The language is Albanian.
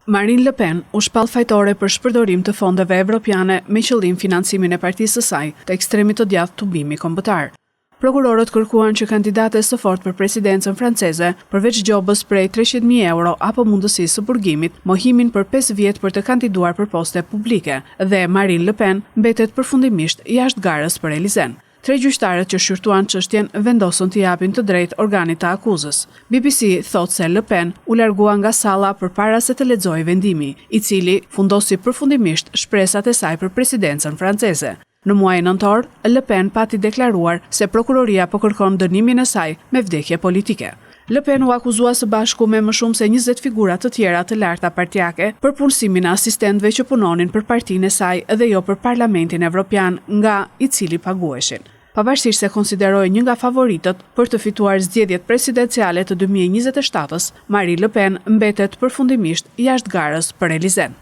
Marine Le Pen u shpall fajtore për shpërdorim të fondeve evropiane me qëllim financimin e partisë së saj të ekstremit të djathtë tubimi kombëtar. Prokurorët kërkuan që kandidates së fortë për presidencën franceze, përveç gjobës prej 300.000 euro apo mundësisë së burgimit, mohimin për 5 vjet për të kandiduar për poste publike, dhe Marine Le Pen mbetet përfundimisht jashtë garës për Elizen. 3 gjyqtarët që shqyrtuan çështjen vendosën t'i japin të drejtë organit të akuzës. BBC thot se Le Pen u largua nga salla përpara se të lexojë vendimi, i cili fundosi përfundimisht shpresat e saj për presidencën franceze. Në muajin nëntor, Le Pen pati deklaruar se prokuroria po kërkon dënimin e saj me vdekje politike. Le Pen u akuzua së bashku me më shumë se 20 figura të tjera të larta partijake për punësimin e asistentëve që punonin për partinë e saj dhe jo për Parlamentin Evropian, nga i cili paguheshin. Pavarësisht se konsiderohej një nga favoritët për të fituar zgjedhjet presidenciale të 2027-s, Marine Le Pen mbetet përfundimisht jashtë garës për Elizen.